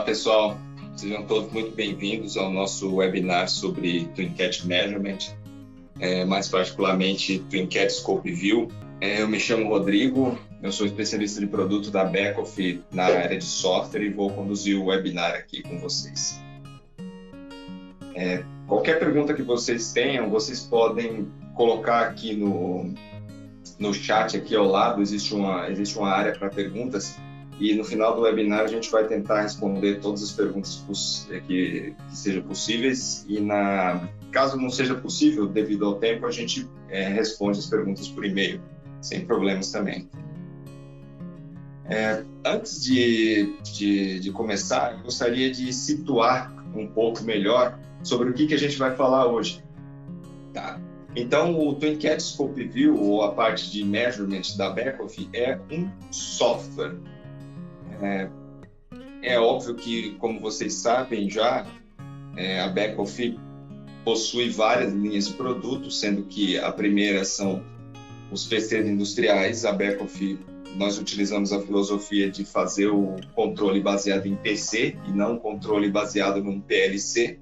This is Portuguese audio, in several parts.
pessoal, sejam todos muito bem-vindos ao nosso webinar sobre TwinCAT Measurement, mais particularmente TwinCAT Scope View. Eu me chamo Rodrigo, eu sou especialista de produto da Beckhoff na área de software e vou conduzir o webinar aqui com vocês. Qualquer pergunta que vocês tenham, vocês podem colocar aqui no chat aqui ao lado, existe uma área para perguntas. E no final do webinar a gente vai tentar responder todas as perguntas que sejam possíveis e caso não seja possível, devido ao tempo, a gente responde as perguntas por e-mail, sem problemas também. Antes de começar, eu gostaria de situar um pouco melhor sobre o que a gente vai falar hoje. Tá? Então, o TwinCAT Scope View, ou a parte de measurement da Beckhoff, é um software. É óbvio que, como vocês sabem já, a Beckhoff possui várias linhas de produtos, sendo que a primeira são os PCs industriais. A Beckhoff, nós utilizamos a filosofia de fazer o controle baseado em PC e não controle baseado num PLC.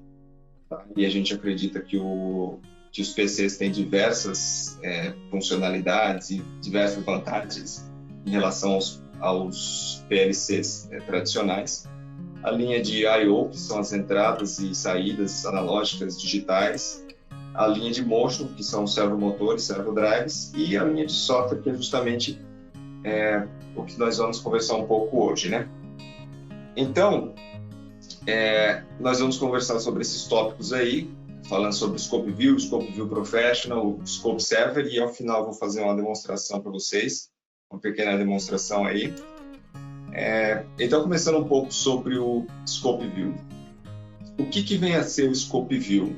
Tá? E a gente acredita que os PCs têm diversas funcionalidades e diversas vantagens em relação aos PLCs tradicionais. A linha de I/O, que são as entradas e saídas analógicas digitais, a linha de motion, que são os servomotores, servodrives, e a linha de software, que é justamente o que nós vamos conversar um pouco hoje, né? Então, nós vamos conversar sobre esses tópicos aí, falando sobre o Scope View Professional, o Scope Server, e ao final eu vou fazer uma demonstração para vocês, uma pequena demonstração aí. Então, começando um pouco sobre o Scope View. O que vem a ser o Scope View?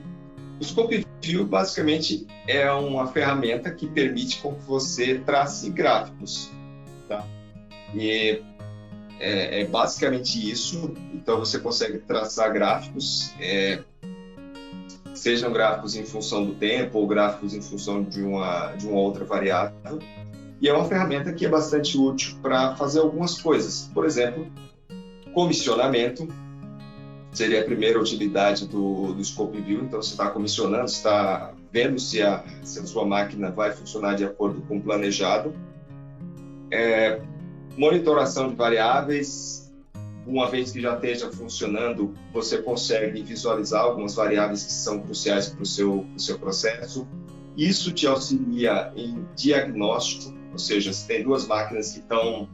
O Scope View, basicamente, é uma ferramenta que permite com que você trace gráficos. Tá? E é basicamente isso. Então, você consegue traçar gráficos, sejam gráficos em função do tempo ou gráficos em função de uma outra variável. E é uma ferramenta que é bastante útil para fazer algumas coisas. Por exemplo, comissionamento seria a primeira utilidade do Scope View. Então, você está comissionando, está vendo se a sua máquina vai funcionar de acordo com o planejado. Monitoração de variáveis. Uma vez que já esteja funcionando, você consegue visualizar algumas variáveis que são cruciais para o seu processo. Isso te auxilia em diagnóstico, ou seja, se tem duas máquinas que estão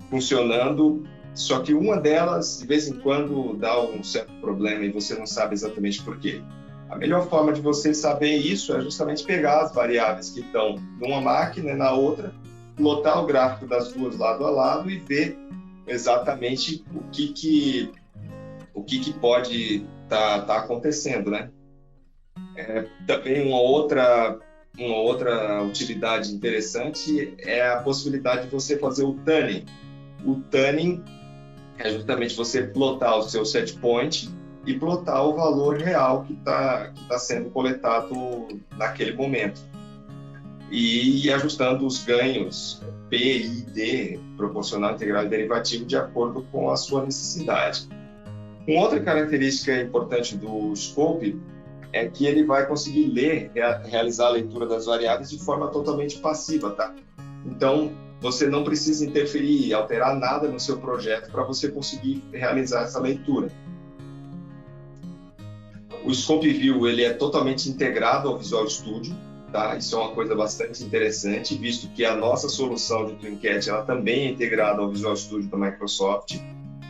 funcionando, só que uma delas, de vez em quando, dá um certo problema e você não sabe exatamente por quê. A melhor forma de você saber isso é justamente pegar as variáveis que estão numa máquina e na outra, lotar o gráfico das duas lado a lado e ver exatamente o que pode tá acontecendo, né? Também uma outra utilidade interessante é a possibilidade de você fazer o tuning. O tuning é justamente você plotar o seu set point e plotar o valor real que tá sendo coletado naquele momento. E ir ajustando os ganhos P, I, D, proporcional, integral e derivativo, de acordo com a sua necessidade. Uma outra característica importante do Scope é que ele vai conseguir realizar a leitura das variáveis de forma totalmente passiva, tá? Então, você não precisa interferir e alterar nada no seu projeto para você conseguir realizar essa leitura. O Scope View, ele é totalmente integrado ao Visual Studio, tá? Isso é uma coisa bastante interessante, visto que a nossa solução de TwinCAT, ela também é integrada ao Visual Studio da Microsoft,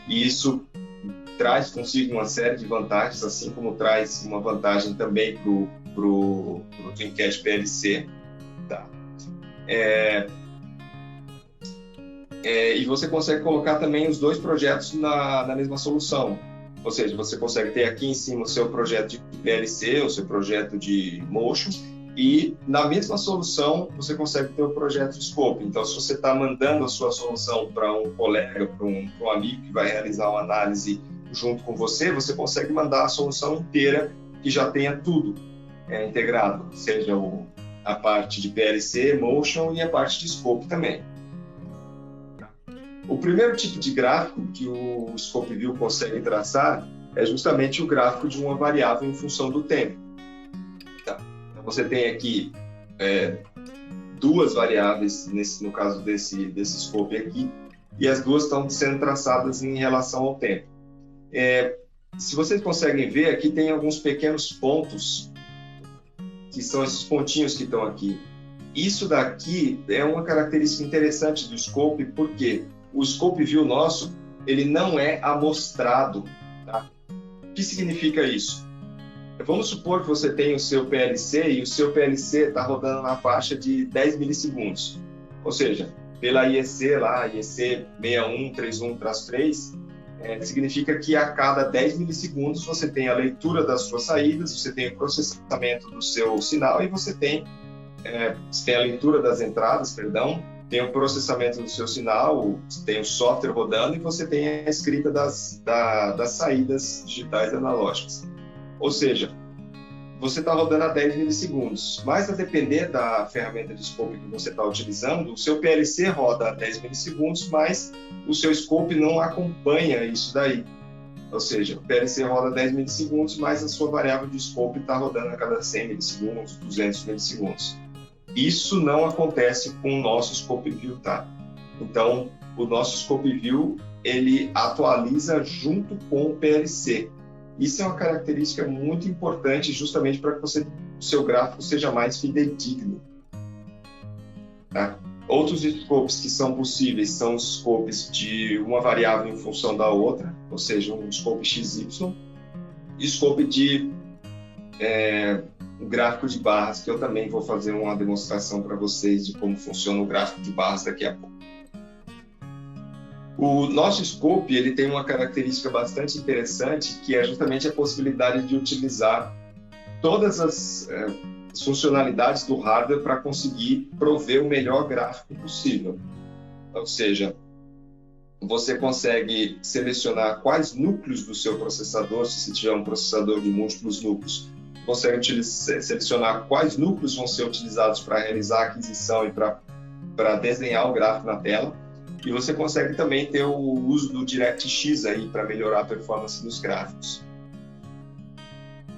e isso traz consigo uma série de vantagens, assim como traz uma vantagem também para o TwinCAT PLC. Tá? E você consegue colocar também os dois projetos na mesma solução. Ou seja, você consegue ter aqui em cima o seu projeto de PLC, o seu projeto de Motion, e na mesma solução você consegue ter o projeto de Scope. Então, se você está mandando a sua solução para um colega, para um amigo que vai realizar uma análise junto com você, você consegue mandar a solução inteira que já tenha tudo integrado, seja a parte de PLC, Motion e a parte de Scope também. O primeiro tipo de gráfico que o Scope View consegue traçar é justamente o gráfico de uma variável em função do tempo. Tá? Então, você tem aqui duas variáveis, no caso desse Scope aqui, e as duas estão sendo traçadas em relação ao tempo. Se vocês conseguem ver, aqui tem alguns pequenos pontos, que são esses pontinhos que estão aqui. Isso daqui é uma característica interessante do Scope, porque o Scope View nosso, ele não é amostrado. Tá? O que significa isso? Vamos supor que você tem o seu PLC e o seu PLC está rodando na faixa de 10 milissegundos. Ou seja, pela IEC lá, IEC 6131-3, significa que a cada 10 milissegundos você tem a leitura das suas saídas, você tem o processamento do seu sinal e você tem a leitura das entradas, tem o processamento do seu sinal, tem o software rodando e você tem a escrita das saídas digitais analógicas. Ou seja, você está rodando a 10 milissegundos, mas a depender da ferramenta de Scope que você está utilizando, o seu PLC roda a 10 milissegundos, mas o seu Scope não acompanha isso daí. Ou seja, o PLC roda 10 milissegundos, mas a sua variável de Scope está rodando a cada 100 milissegundos, 200 milissegundos. Isso não acontece com o nosso Scope View, tá? Então, o nosso Scope View, ele atualiza junto com o PLC. Isso é uma característica muito importante justamente para que o seu gráfico seja mais fidedigno. Tá? Outros scopes que são possíveis são os scopes de uma variável em função da outra, ou seja, um scope XY, e scope de um gráfico de barras, que eu também vou fazer uma demonstração para vocês de como funciona o gráfico de barras daqui a pouco. O nosso Scope, ele tem uma característica bastante interessante, que é justamente a possibilidade de utilizar todas as funcionalidades do hardware para conseguir prover o melhor gráfico possível. Ou seja, você consegue selecionar quais núcleos do seu processador, se você tiver um processador de múltiplos núcleos, consegue selecionar quais núcleos vão ser utilizados para realizar a aquisição e para desenhar o gráfico na tela. E você consegue também ter o uso do DirectX aí para melhorar a performance dos gráficos.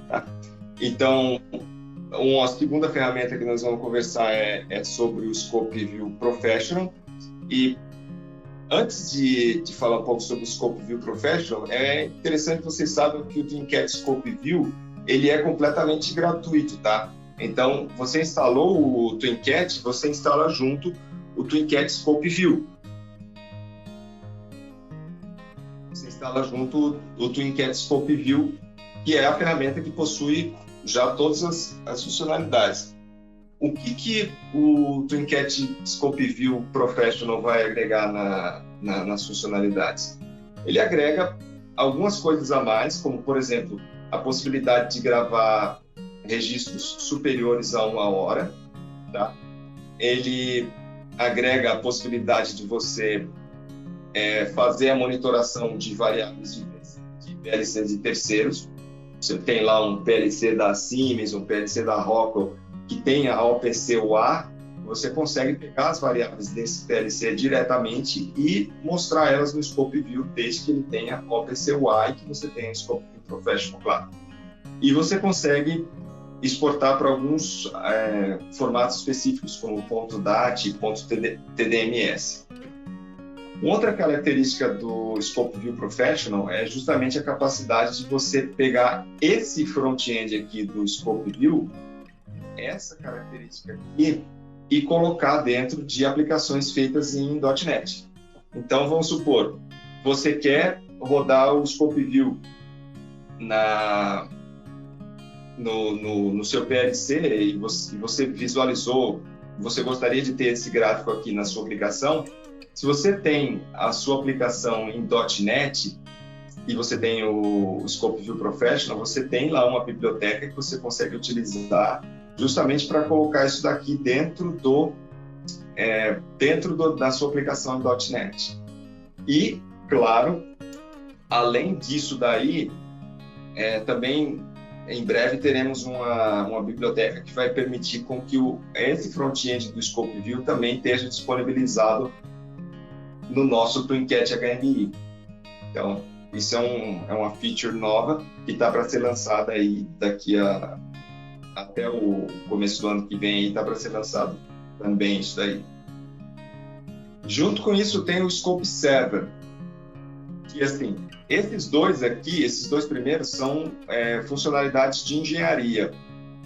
Tá? Então, uma segunda ferramenta que nós vamos conversar é sobre o Scope View Professional. E antes de falar um pouco sobre o Scope View Professional, é interessante que vocês saibam que o ThinCat Scope View ele é completamente gratuito, tá? Então, você instalou o ThinCat, você instala junto o ThinCat Scope View. Você instala junto o ThinCat Scope View, que é a ferramenta que possui já todas as funcionalidades. O que o ThinCat Scope View Professional vai agregar nas funcionalidades? Ele agrega algumas coisas a mais, como, por exemplo, a possibilidade de gravar registros superiores a 1 hora. Tá? Ele agrega a possibilidade de você fazer a monitoração de variáveis de PLCs de terceiros. Você tem lá um PLC da Siemens, um PLC da Rockwell, que tem a OPC-UA, você consegue pegar as variáveis desse PLC diretamente e mostrar elas no Scope View, desde que ele tenha OPC-UA e que você tenha o Scope View Professional, claro. E você consegue exportar para alguns formatos específicos, como .dat e .tdms. Uma outra característica do Scope View Professional é justamente a capacidade de você pegar esse front-end aqui do Scope View, essa característica aqui, e colocar dentro de aplicações feitas em .NET. Então, vamos supor, você quer rodar o Scope View no seu PLC e você visualizou, você gostaria de ter esse gráfico aqui na sua aplicação. Se você tem a sua aplicação em .NET e você tem o Scope View Professional, você tem lá uma biblioteca que você consegue utilizar justamente para colocar isso daqui dentro da sua aplicação em .NET. E, claro, além disso daí, também em breve teremos uma biblioteca que vai permitir com que esse front-end do Scope View também esteja disponibilizado no nosso TwinCat HMI. Então, isso é uma feature nova que está para ser lançada aí até o começo do ano que vem, aí está para ser lançado também isso daí. Junto com isso tem o Scope Server, que assim, esses dois primeiros são funcionalidades de engenharia,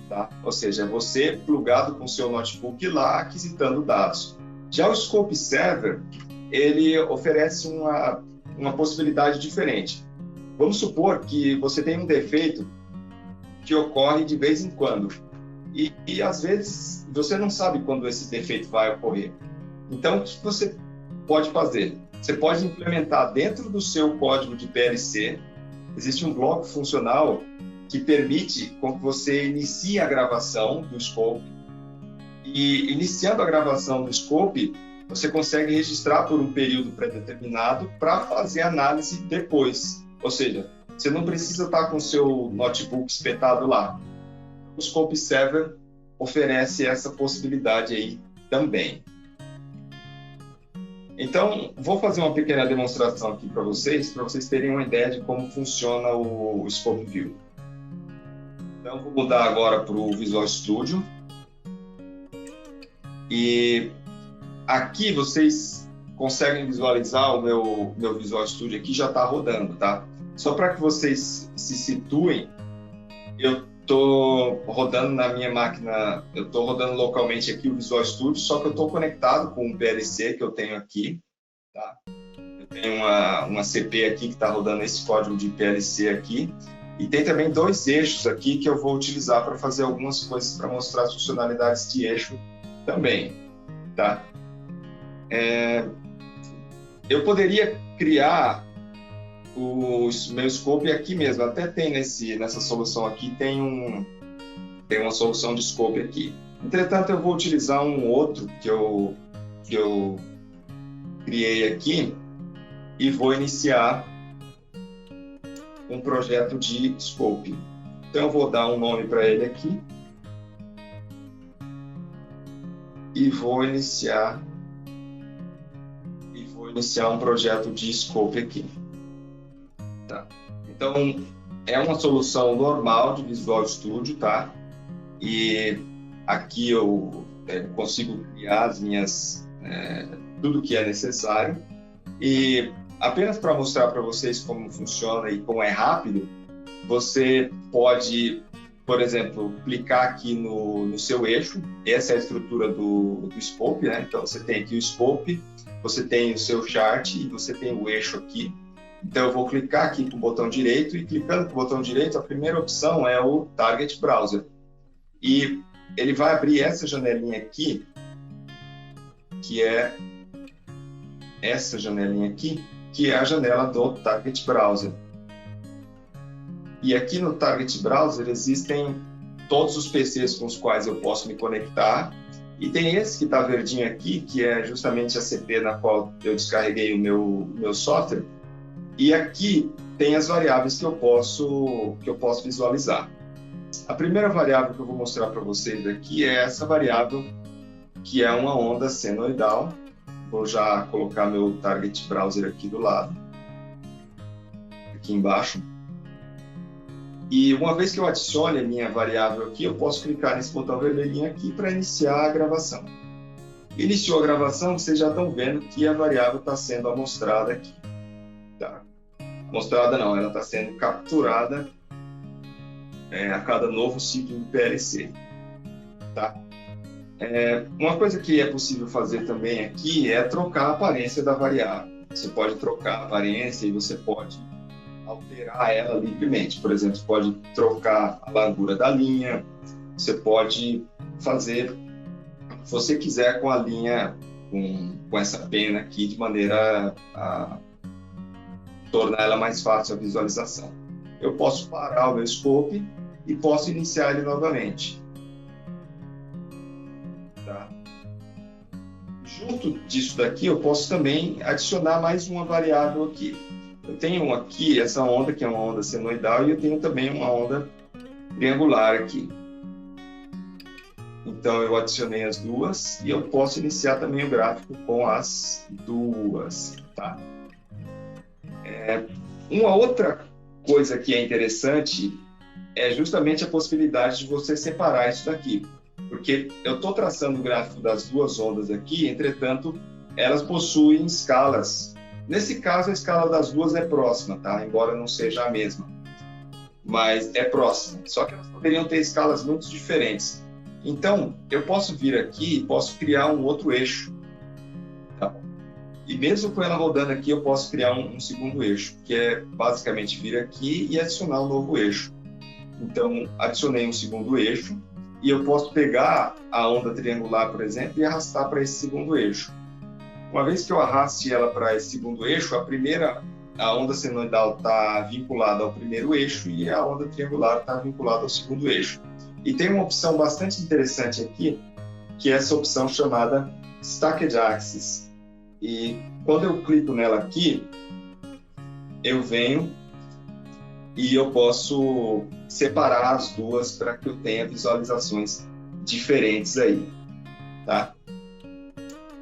tá? Ou seja, você plugado com o seu notebook lá, aquisitando dados. Já o Scope Server, ele oferece uma possibilidade diferente. Vamos supor que você tem um defeito que ocorre de vez em quando. E às vezes você não sabe quando esse defeito vai ocorrer. Então, o que você pode fazer? Você pode implementar dentro do seu código de PLC, existe um bloco funcional que permite que você inicie a gravação do scope. E iniciando a gravação do scope, você consegue registrar por um período pré-determinado para fazer análise depois. Ou seja, você não precisa estar com o seu notebook espetado lá. O Scope Server oferece essa possibilidade aí também. Então, vou fazer uma pequena demonstração aqui para vocês terem uma ideia de como funciona o Scope View. Então, vou mudar agora para o Visual Studio. E aqui vocês conseguem visualizar o meu Visual Studio aqui já está rodando, tá? Só para que vocês se situem, eu estou rodando na minha máquina, eu estou rodando localmente aqui o Visual Studio, só que eu estou conectado com um PLC que eu tenho aqui, tá? Eu tenho uma CP aqui que está rodando esse código de PLC aqui, e tem também 2 eixos aqui que eu vou utilizar para fazer algumas coisas para mostrar as funcionalidades de eixo também, tá? Eu poderia criar o meu scope aqui mesmo, até tem nessa solução aqui, tem uma solução de scope aqui. Entretanto, eu vou utilizar um outro que eu criei aqui e vou iniciar um projeto de scope. Então, eu vou dar um nome para ele aqui e vou iniciar um projeto de scope aqui. Tá. Então, é uma solução normal de Visual Studio, tá? E aqui eu consigo criar tudo que é necessário. E apenas para mostrar para vocês como funciona e como é rápido, você pode, por exemplo, clicar aqui no seu eixo. Essa é a estrutura do scope, né? Então, você tem aqui o scope, você tem o seu chart e você tem o eixo aqui. Então, eu vou clicar aqui com o botão direito e clicando com o botão direito, a primeira opção é o Target Browser. E ele vai abrir essa janelinha aqui, que é essa janelinha aqui, que é a janela do Target Browser. E aqui no Target Browser existem todos os PCs com os quais eu posso me conectar. E tem esse que está verdinho aqui, que é justamente a CP na qual eu descarreguei o meu software. E aqui tem as variáveis que eu posso visualizar. A primeira variável que eu vou mostrar para vocês aqui é essa variável, que é uma onda senoidal. Vou já colocar meu Target Browser aqui do lado, aqui embaixo. E uma vez que eu adicione a minha variável aqui, eu posso clicar nesse botão vermelhinho aqui para iniciar a gravação. Iniciou a gravação, vocês já estão vendo que a variável está sendo amostrada aqui. Tá? Mostrada não, ela está sendo capturada a cada novo ciclo de PLC. Tá? Uma coisa que é possível fazer também aqui é trocar a aparência da variável. Você pode trocar a aparência e você pode alterar ela livremente. Por exemplo, você pode trocar a largura da linha, você pode fazer o que você quiser com a linha, com essa pena aqui, de maneira a tornar ela mais fácil a visualização. Eu posso parar o meu scope e posso iniciar ele novamente. Tá? Junto disso daqui, eu posso também adicionar mais uma variável aqui. Eu tenho aqui essa onda, que é uma onda senoidal, e eu tenho também uma onda triangular aqui. Então, eu adicionei as duas e eu posso iniciar também o gráfico com as duas, tá? Uma outra coisa que é interessante é justamente a possibilidade de você separar isso daqui. Porque eu estou traçando o gráfico das duas ondas aqui, entretanto, elas possuem escalas. Nesse caso, a escala das duas é próxima, tá? Embora não seja a mesma. Mas é próxima. Só que elas poderiam ter escalas muito diferentes. Então, eu posso vir aqui e posso criar um outro eixo. Tá? E mesmo com ela rodando aqui, eu posso criar um segundo eixo, que é basicamente vir aqui e adicionar um novo eixo. Então, adicionei um segundo eixo e eu posso pegar a onda triangular, por exemplo, e arrastar para esse segundo eixo. Uma vez que eu arraste ela para esse segundo eixo, a onda senoidal está vinculada ao primeiro eixo e a onda triangular está vinculada ao segundo eixo. E tem uma opção bastante interessante aqui, que é essa opção chamada Stacked Axis. E quando eu clico nela aqui, eu venho e eu posso separar as duas para que eu tenha visualizações diferentes aí, tá?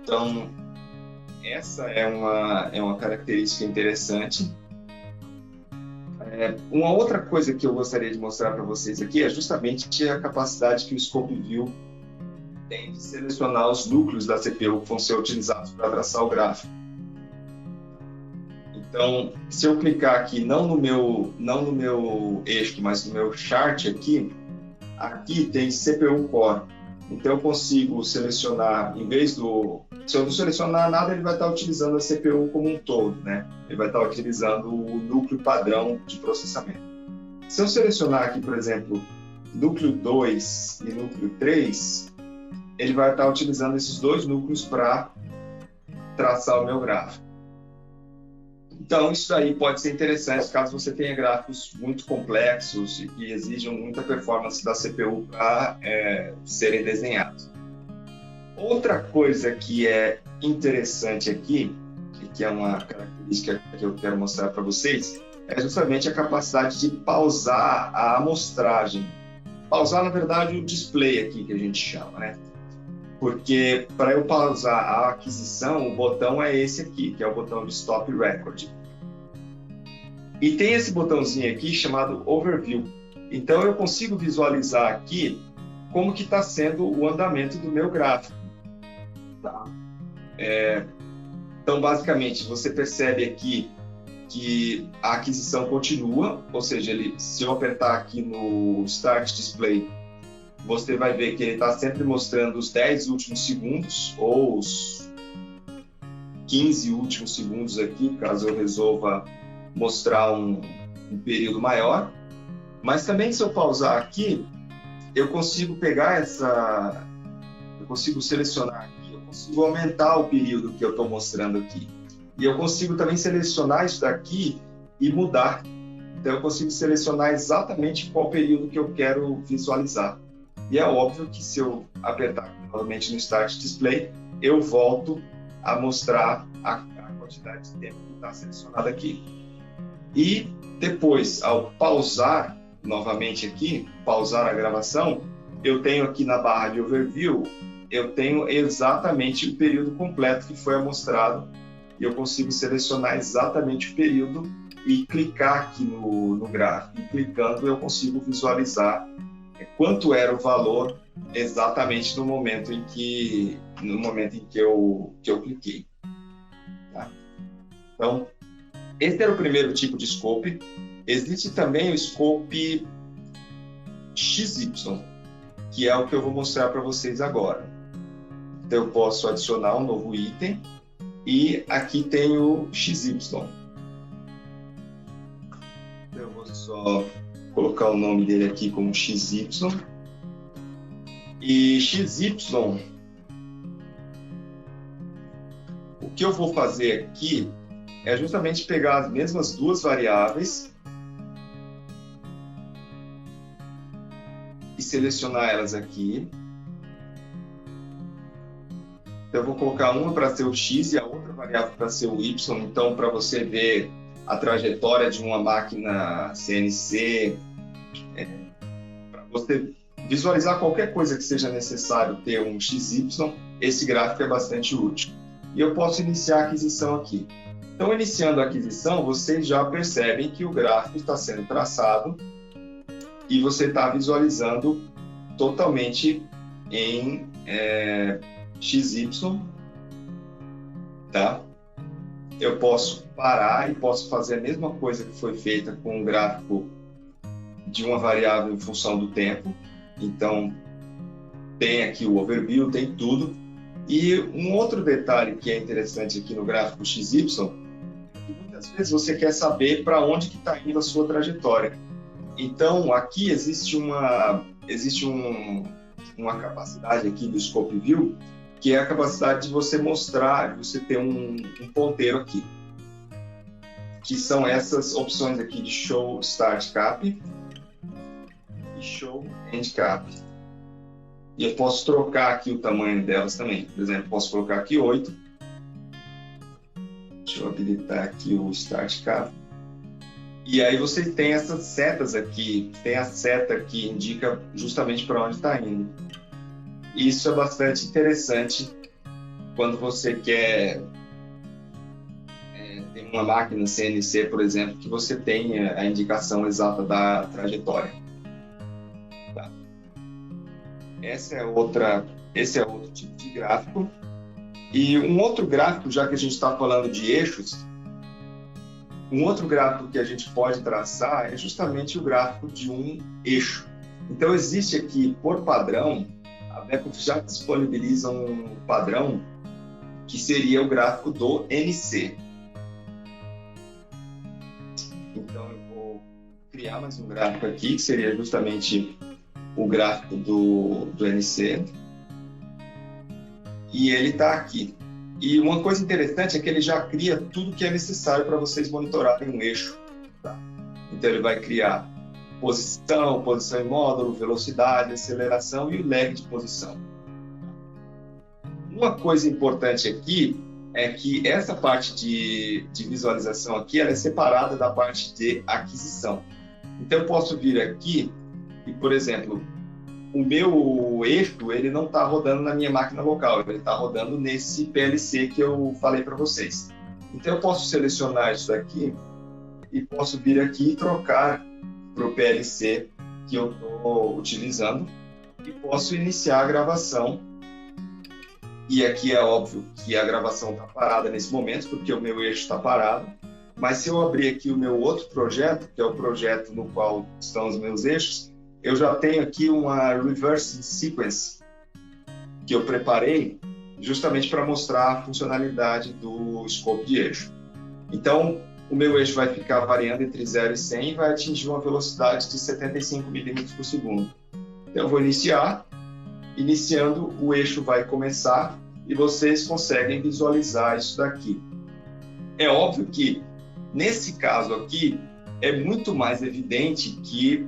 Então, essa é uma característica interessante. Uma outra coisa que eu gostaria de mostrar para vocês aqui é justamente a capacidade que o Scope View tem de selecionar os núcleos da CPU que vão ser utilizados para traçar o gráfico. Então, se eu clicar aqui, não no meu eixo, mas no meu chart aqui tem CPU Core. Então, eu consigo selecionar, se eu não selecionar nada, ele vai estar utilizando a CPU como um todo, né? Ele vai estar utilizando o núcleo padrão de processamento. Se eu selecionar aqui, por exemplo, núcleo 2 e núcleo 3, ele vai estar utilizando esses dois núcleos para traçar o meu gráfico. Então, isso aí pode ser interessante caso você tenha gráficos muito complexos e que exijam muita performance da CPU para serem desenhados. Outra coisa que é interessante aqui, que é uma característica que eu quero mostrar para vocês, é justamente a capacidade de pausar a amostragem. Pausar, na verdade, o display aqui, que a gente chama, né? Porque para eu pausar a aquisição, o botão é esse aqui, que é o botão de Stop Record. E tem esse botãozinho aqui chamado Overview. Então eu consigo visualizar aqui como que está sendo o andamento do meu gráfico. Tá? Então, basicamente, você percebe aqui que a aquisição continua, ou seja, se eu apertar aqui no Start Display, você vai ver que ele está sempre mostrando os 10 últimos segundos ou os 15 últimos segundos aqui, caso eu resolva mostrar um período maior. Mas também, se eu pausar aqui, eu consigo eu consigo selecionar aqui, eu consigo aumentar o período que eu estou mostrando aqui. E eu consigo também selecionar isso daqui e mudar. Então, eu consigo selecionar exatamente qual período que eu quero visualizar. E é óbvio que se eu apertar novamente no Start Display, eu volto a mostrar a quantidade de tempo que está selecionado aqui. E depois, ao pausar novamente aqui, pausar a gravação, eu tenho aqui na barra de Overview, eu tenho exatamente o período completo que foi amostrado. E eu consigo selecionar exatamente o período e clicar aqui no gráfico. E clicando, eu consigo visualizar quanto era o valor exatamente no momento em que eu cliquei. Tá? Então, esse era o primeiro tipo de scope. Existe também o scope XY, que é o que eu vou mostrar para vocês agora. Então, eu posso adicionar um novo item e aqui tem o XY. Eu vou só colocar o nome dele aqui como XY. E XY, o que eu vou fazer aqui é justamente pegar as mesmas duas variáveis e selecionar elas aqui. Então, eu vou colocar uma para ser o X e a outra variável para ser o Y. Então, para você ver a trajetória de uma máquina CNC, para você visualizar qualquer coisa que seja necessário ter um XY, esse gráfico é bastante útil. E eu posso iniciar a aquisição aqui. Então, iniciando a aquisição, vocês já percebem que o gráfico está sendo traçado e você está visualizando totalmente em XY, tá? Eu posso parar e posso fazer a mesma coisa que foi feita com o gráfico de uma variável em função do tempo. Então, tem aqui o overview, tem tudo. E um outro detalhe que é interessante aqui no gráfico XY, é que muitas vezes você quer saber para onde que está indo a sua trajetória. Então, aqui existe uma capacidade aqui do Scope View, que é a capacidade de você mostrar, de você ter um ponteiro aqui, que são essas opções aqui de Show Start Cap e Show End Cap. E eu posso trocar aqui o tamanho delas também. Por exemplo, posso colocar aqui 8. Deixa eu habilitar aqui o Start Cap. E aí você tem essas setas aqui. Tem a seta que indica justamente para onde está indo. Isso é bastante interessante quando você quer ter uma máquina CNC, por exemplo, que você tenha a indicação exata da trajetória. Tá. Esse é outro tipo de gráfico. E um outro gráfico, já que a gente está falando de eixos, um outro gráfico que a gente pode traçar é justamente o gráfico de um eixo. Então, existe aqui, por padrão, a Beckhoff já disponibiliza um padrão que seria o gráfico do NC. Então, eu vou criar mais um gráfico aqui, que seria justamente o gráfico do NC. E ele está aqui. E uma coisa interessante é que ele já cria tudo que é necessário para vocês monitorarem um eixo. Tá? Então, ele vai criar posição em módulo, velocidade, aceleração e o lag de posição. Uma coisa importante aqui é que essa parte de visualização aqui ela é separada da parte de aquisição. Então, eu posso vir aqui e, por exemplo, o meu eixo ele não está rodando na minha máquina local, ele está rodando nesse PLC que eu falei para vocês. Então, eu posso selecionar isso daqui e posso vir aqui e trocar para o PLC que eu estou utilizando e posso iniciar a gravação. E aqui é óbvio que a gravação está parada nesse momento, porque o meu eixo está parado. Mas se eu abrir aqui o meu outro projeto, que é o projeto no qual estão os meus eixos, eu já tenho aqui uma reverse sequence que eu preparei justamente para mostrar a funcionalidade do scope de eixo. Então, o meu eixo vai ficar variando entre 0 e 100 e vai atingir uma velocidade de 75 milímetros por segundo. Então, eu vou iniciar. Iniciando, o eixo vai começar e vocês conseguem visualizar isso daqui. É óbvio que, nesse caso aqui, é muito mais evidente que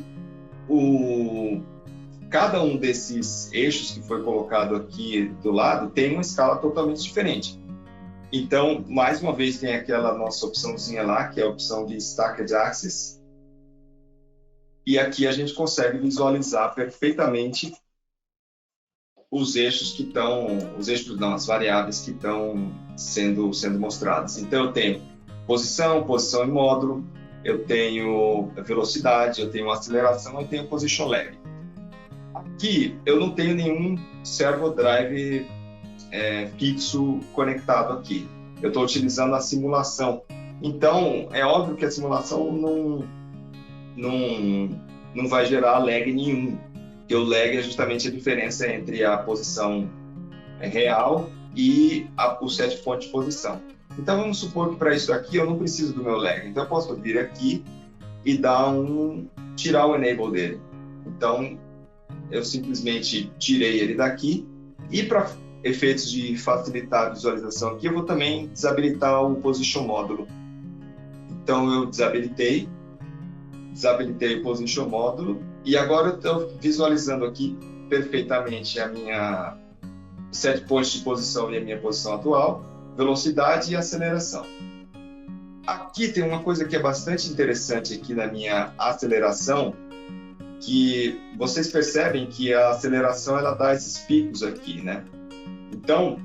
cada um desses eixos que foi colocado aqui do lado tem uma escala totalmente diferente. Então, mais uma vez, tem aquela nossa opçãozinha lá, que é a opção de Stacked Axis. E aqui a gente consegue visualizar perfeitamente as variáveis que estão sendo mostradas. Então, eu tenho posição em módulo, eu tenho velocidade, eu tenho aceleração, eu tenho position lag. Aqui, eu não tenho nenhum servo drive fixo conectado aqui. Eu estou utilizando a simulação. Então, é óbvio que a simulação não vai gerar lag nenhum. Que o lag é justamente a diferença entre a posição real e o set point de posição. Então, vamos supor que para isso aqui eu não preciso do meu lag. Então, eu posso vir aqui e tirar o enable dele. Então, eu simplesmente tirei ele daqui. E para efeitos de facilitar a visualização aqui, eu vou também desabilitar o position módulo. Então, eu desabilitei o position módulo. E agora eu estou visualizando aqui perfeitamente a minha set point de posição e a minha posição atual, velocidade e aceleração. Aqui tem uma coisa que é bastante interessante aqui na minha aceleração, que vocês percebem que a aceleração ela dá esses picos aqui, né? Então,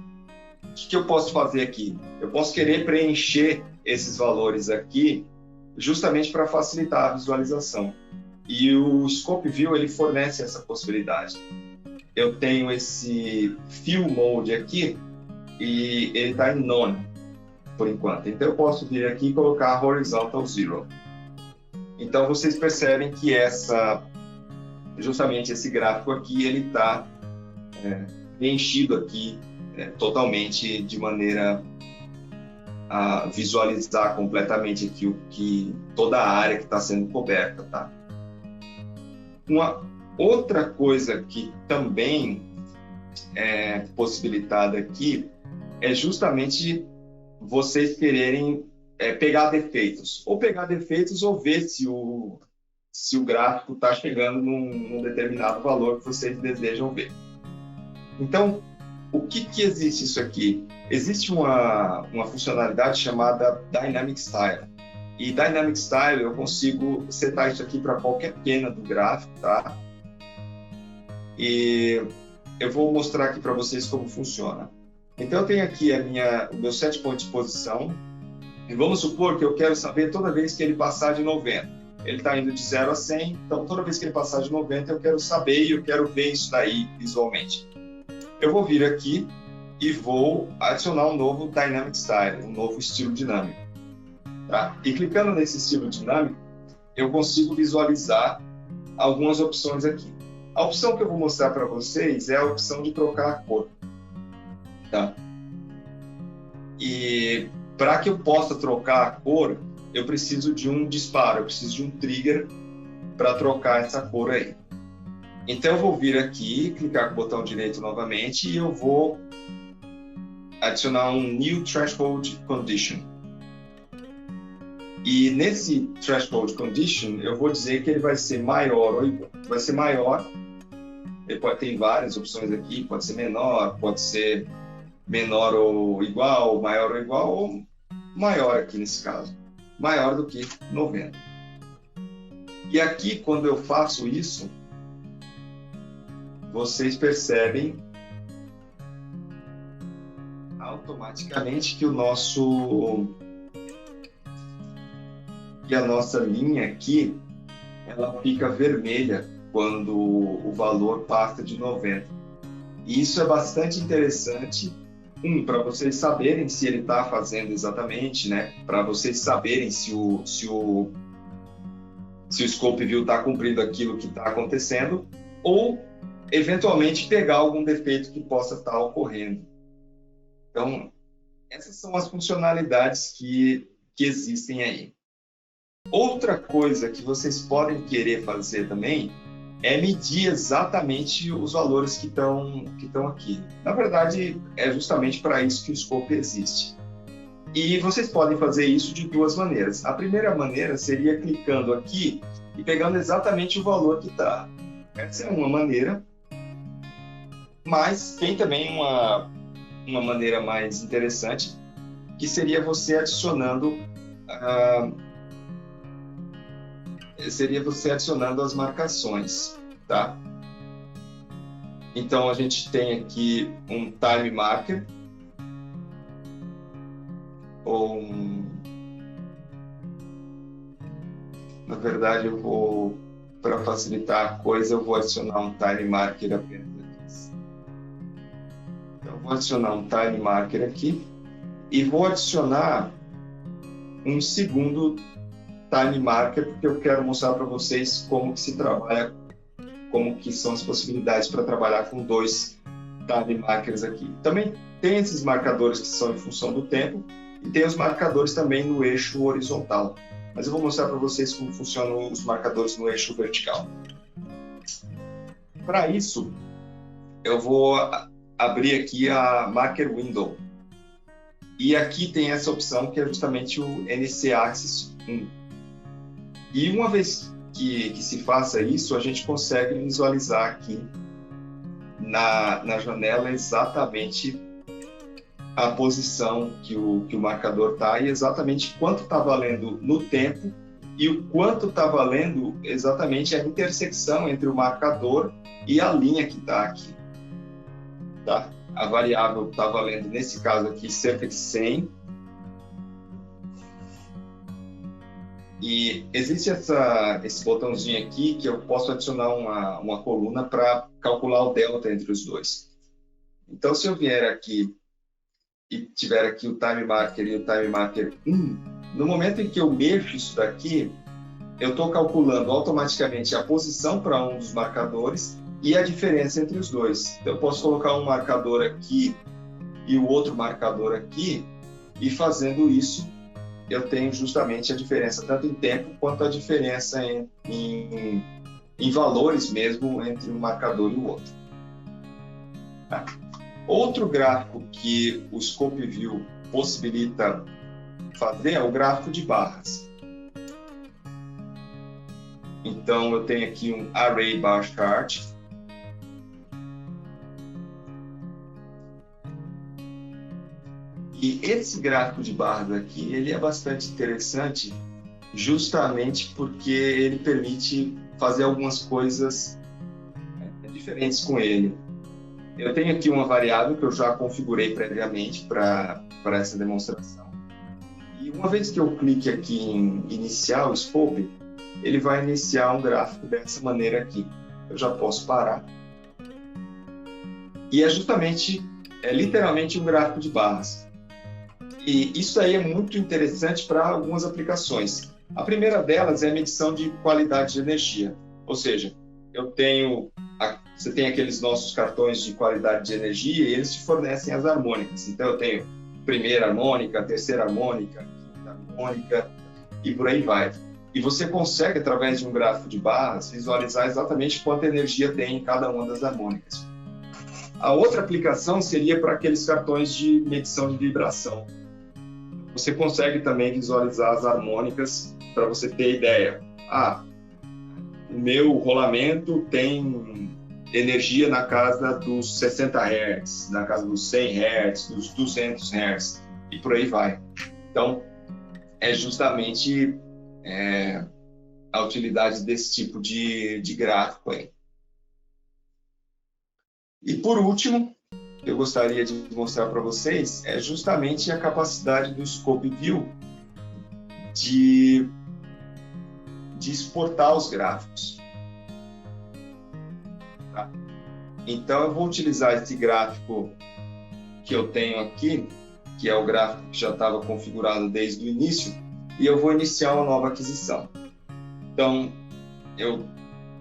o que eu posso fazer aqui? Eu posso querer preencher esses valores aqui justamente para facilitar a visualização. E o Scope View ele fornece essa possibilidade. Eu tenho esse Fill Mode aqui e ele está em None por enquanto. Então eu posso vir aqui e colocar Horizontal Zero. Então vocês percebem que justamente esse gráfico aqui ele está preenchido aqui totalmente de maneira a visualizar completamente aqui toda a área que está sendo coberta, tá? Uma outra coisa que também é possibilitada aqui é justamente vocês quererem pegar defeitos ou ver se o gráfico está chegando num determinado valor que vocês desejam ver. Então, o que existe isso aqui? Existe uma funcionalidade chamada Dynamic Style. E Dynamic Style, eu consigo setar isso aqui para qualquer pena do gráfico, tá? E eu vou mostrar aqui para vocês como funciona. Então, eu tenho aqui o meu set point de posição. E vamos supor que eu quero saber toda vez que ele passar de 90. Ele está indo de 0 a 100, então toda vez que ele passar de 90, eu quero saber e eu quero ver isso daí visualmente. Eu vou vir aqui e vou adicionar um novo Dynamic Style, um novo estilo dinâmico. Tá? E clicando nesse estilo dinâmico, eu consigo visualizar algumas opções aqui. A opção que eu vou mostrar para vocês é a opção de trocar a cor. Tá? E para que eu possa trocar a cor, eu preciso de um disparo, eu preciso de um trigger para trocar essa cor aí. Então eu vou vir aqui, clicar com o botão direito novamente e eu vou adicionar um New Threshold Condition. E nesse Threshold Condition, eu vou dizer que ele vai ser maior ou igual. Vai ser maior, ele pode ter várias opções aqui, pode ser menor ou igual, maior ou igual, ou maior aqui nesse caso, maior do que 90. E aqui, quando eu faço isso, vocês percebem automaticamente que a nossa linha aqui ela fica vermelha quando o valor passa de 90. E isso é bastante interessante, para vocês saberem se ele está fazendo exatamente, né? Para vocês saberem se o Scope View está cumprindo aquilo que está acontecendo, ou eventualmente pegar algum defeito que possa estar ocorrendo. Então, essas são as funcionalidades que existem aí. Outra coisa que vocês podem querer fazer também é medir exatamente os valores que estão aqui. Na verdade, é justamente para isso que o Scope existe. E vocês podem fazer isso de duas maneiras. A primeira maneira seria clicando aqui e pegando exatamente o valor que está. Essa é uma maneira, mas tem também uma maneira mais interessante, que seria você adicionando as marcações, tá? Então a gente tem aqui um time marker na verdade para facilitar a coisa, eu vou adicionar um time marker apenas aqui. Então, eu vou adicionar um time marker aqui e vou adicionar um segundo time marker, porque eu quero mostrar para vocês como que se trabalha, como que são as possibilidades para trabalhar com dois time markers aqui. Também tem esses marcadores que são em função do tempo e tem os marcadores também no eixo horizontal. Mas eu vou mostrar para vocês como funcionam os marcadores no eixo vertical. Para isso, eu vou abrir aqui a Marker Window. E aqui tem essa opção que é justamente o NC Axis 1. E uma vez que se faça isso, a gente consegue visualizar aqui na janela exatamente a posição que o marcador está e exatamente quanto está valendo no tempo e o quanto está valendo exatamente a intersecção entre o marcador e a linha que está aqui. Tá? A variável está valendo, nesse caso aqui, cerca de 100. E existe esse botãozinho aqui que eu posso adicionar uma coluna para calcular o delta entre os dois. Então, se eu vier aqui e tiver aqui o time marker e o time marker 1, no momento em que eu mexo isso daqui, eu estou calculando automaticamente a posição para um dos marcadores e a diferença entre os dois. Então, eu posso colocar um marcador aqui e o outro marcador aqui, e fazendo isso, eu tenho justamente a diferença, tanto em tempo quanto a diferença em valores mesmo entre um marcador e o outro. Tá? Outro gráfico que o Scope View possibilita fazer é o gráfico de barras. Então, eu tenho aqui um Array Bar Chart. E esse gráfico de barras aqui, ele é bastante interessante, justamente porque ele permite fazer algumas coisas diferentes com ele. Eu tenho aqui uma variável que eu já configurei previamente para essa demonstração. E uma vez que eu clique aqui em iniciar o Scope, ele vai iniciar um gráfico dessa maneira aqui. Eu já posso parar. E é literalmente um gráfico de barras. E isso aí é muito interessante para algumas aplicações. A primeira delas é a medição de qualidade de energia. Ou seja, você tem aqueles nossos cartões de qualidade de energia e eles te fornecem as harmônicas. Então, eu tenho primeira harmônica, terceira harmônica, quinta harmônica e por aí vai. E você consegue, através de um gráfico de barras, visualizar exatamente quanta energia tem em cada uma das harmônicas. A outra aplicação seria para aqueles cartões de medição de vibração. Você consegue também visualizar as harmônicas para você ter ideia. O meu rolamento tem energia na casa dos 60 Hz, na casa dos 100 Hz, dos 200 Hz, e por aí vai. Então, é justamente a utilidade desse tipo de gráfico aí. E por último, eu gostaria de mostrar para vocês é justamente a capacidade do Scope View de exportar os gráficos. Tá? Então, eu vou utilizar esse gráfico que eu tenho aqui, que é o gráfico que já estava configurado desde o início, e eu vou iniciar uma nova aquisição. Então, eu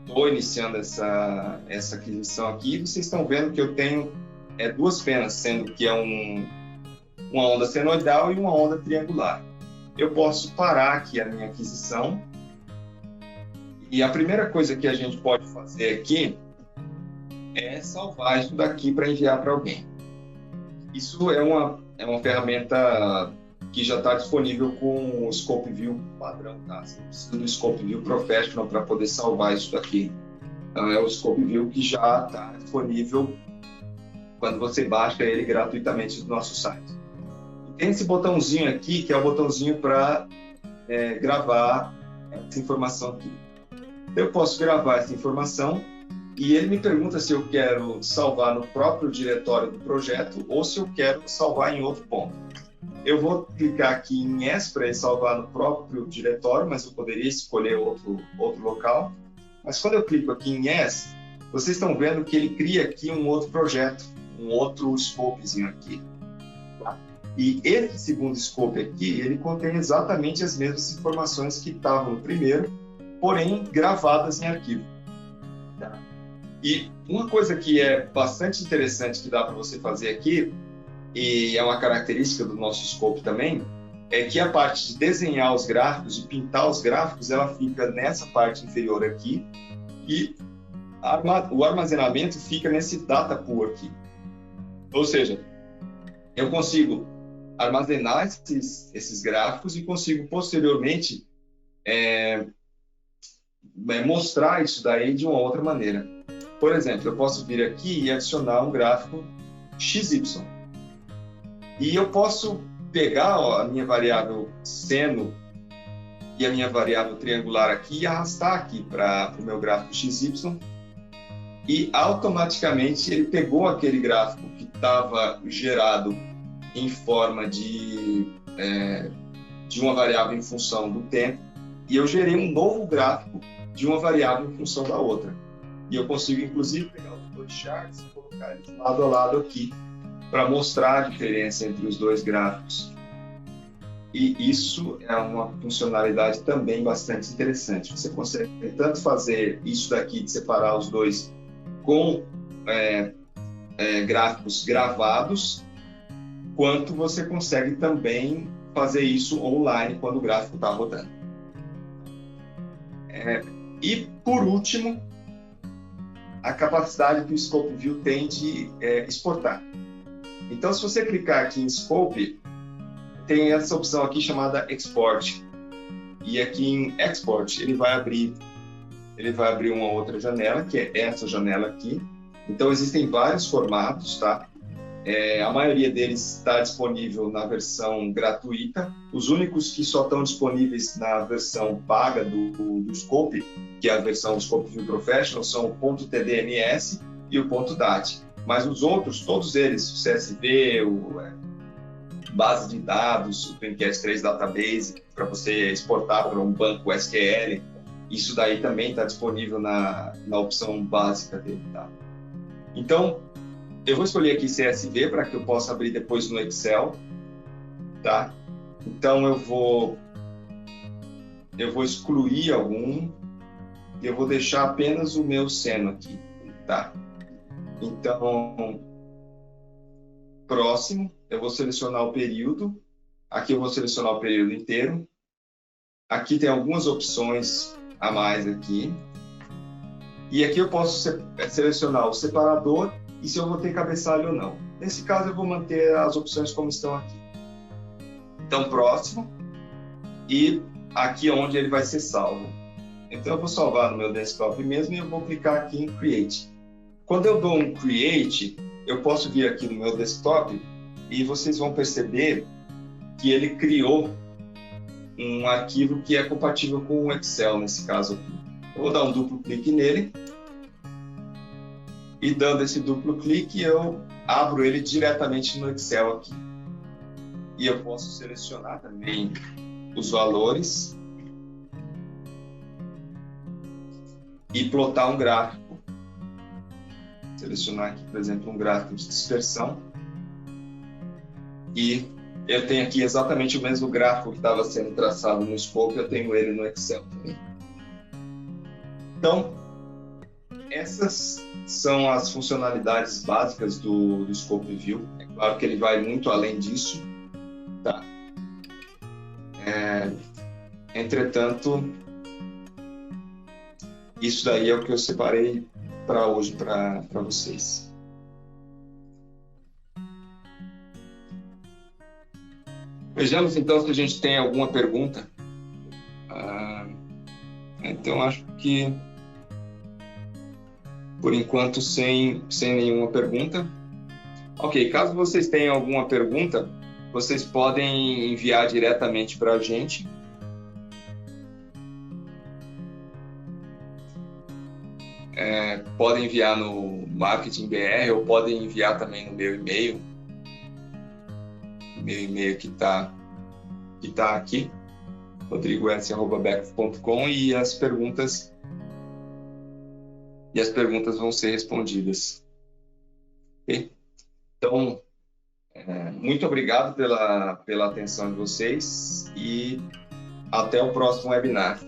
estou iniciando essa aquisição aqui, e vocês estão vendo que eu tenho duas penas, sendo que é uma onda senoidal e uma onda triangular. Eu posso parar aqui a minha aquisição, e a primeira coisa que a gente pode fazer aqui é salvar isso daqui para enviar para alguém. Isso é uma ferramenta que já está disponível com o Scope View padrão, tá? Você não precisa do Scope View Professional para poder salvar isso daqui. Então, é o Scope View que já está disponível quando você baixa ele gratuitamente do nosso site. E tem esse botãozinho aqui, que é o botãozinho para gravar essa informação aqui. Eu posso gravar essa informação e ele me pergunta se eu quero salvar no próprio diretório do projeto ou se eu quero salvar em outro ponto. Eu vou clicar aqui em Yes para ele salvar no próprio diretório, mas eu poderia escolher outro local. Mas quando eu clico aqui em Yes, vocês estão vendo que ele cria aqui um outro projeto, um outro scopezinho aqui. Tá? E esse segundo scope aqui, ele contém exatamente as mesmas informações que estavam no primeiro, porém gravadas em arquivo. Tá? E uma coisa que é bastante interessante que dá para você fazer aqui, e é uma característica do nosso scope também, é que a parte de desenhar os gráficos, de pintar os gráficos, ela fica nessa parte inferior aqui, e o armazenamento fica nesse data pool aqui. Ou seja, eu consigo armazenar esses gráficos e consigo posteriormente mostrar isso daí de uma outra maneira. Por exemplo, eu posso vir aqui e adicionar um gráfico XY. E eu posso pegar a minha variável seno e a minha variável triangular aqui e arrastar aqui para o meu gráfico XY. E automaticamente ele pegou aquele gráfico que estava gerado em forma de uma variável em função do tempo, e eu gerei um novo gráfico de uma variável em função da outra. E eu consigo, inclusive, pegar os dois charts e colocar eles lado a lado aqui, para mostrar a diferença entre os dois gráficos. E isso é uma funcionalidade também bastante interessante. Você consegue tanto fazer isso daqui, de separar os dois com gráficos gravados, quanto você consegue também fazer isso online quando o gráfico está rodando. E, por último, a capacidade que o Scope View tem de exportar. Então, se você clicar aqui em Scope, tem essa opção aqui chamada Export. E aqui em Export, ele vai abrir uma outra janela, que é essa janela aqui. Então, existem vários formatos, tá? A maioria deles está disponível na versão gratuita. Os únicos que só estão disponíveis na versão paga do Scope, que é a versão Scope View Professional, são o .tdms e o .dat. Mas os outros, todos eles, o CSV, base de dados, o Twimcast 3 Database, para você exportar para um banco SQL, isso daí também está disponível na opção básica dele, tá? Então, eu vou escolher aqui CSV para que eu possa abrir depois no Excel, tá? Então, eu vou excluir algum e eu vou deixar apenas o meu seno aqui, tá? Então, próximo, eu vou selecionar o período. Aqui eu vou selecionar o período inteiro. Aqui tem algumas opções a mais aqui. E aqui eu posso selecionar o separador e se eu vou ter cabeçalho ou não. Nesse caso, eu vou manter as opções como estão aqui. Então, próximo. E aqui é onde ele vai ser salvo. Então, eu vou salvar no meu desktop mesmo e eu vou clicar aqui em Create. Quando eu dou um Create, eu posso vir aqui no meu desktop e vocês vão perceber que ele criou um arquivo que é compatível com o Excel, nesse caso aqui. Eu vou dar um duplo clique nele. E dando esse duplo clique, eu abro ele diretamente no Excel aqui. E eu posso selecionar também os valores e plotar um gráfico. Selecionar aqui, por exemplo, um gráfico de dispersão. E eu tenho aqui exatamente o mesmo gráfico que estava sendo traçado no Scope, eu tenho ele no Excel também. Então, essas são as funcionalidades básicas do Scope View. É claro que ele vai muito além disso, tá? Entretanto, isso daí é o que eu separei para hoje para vocês. Vejamos então se a gente tem alguma pergunta. Então acho que por enquanto sem nenhuma pergunta. Ok, caso vocês tenham alguma pergunta, vocês podem enviar diretamente para a gente. Podem enviar no Marketing BR ou podem enviar também no meu e-mail. Meu e-mail que está aqui, rodrigo.beckf.com, e as perguntas vão ser respondidas. Okay? Então, muito obrigado pela atenção de vocês e até o próximo webinar.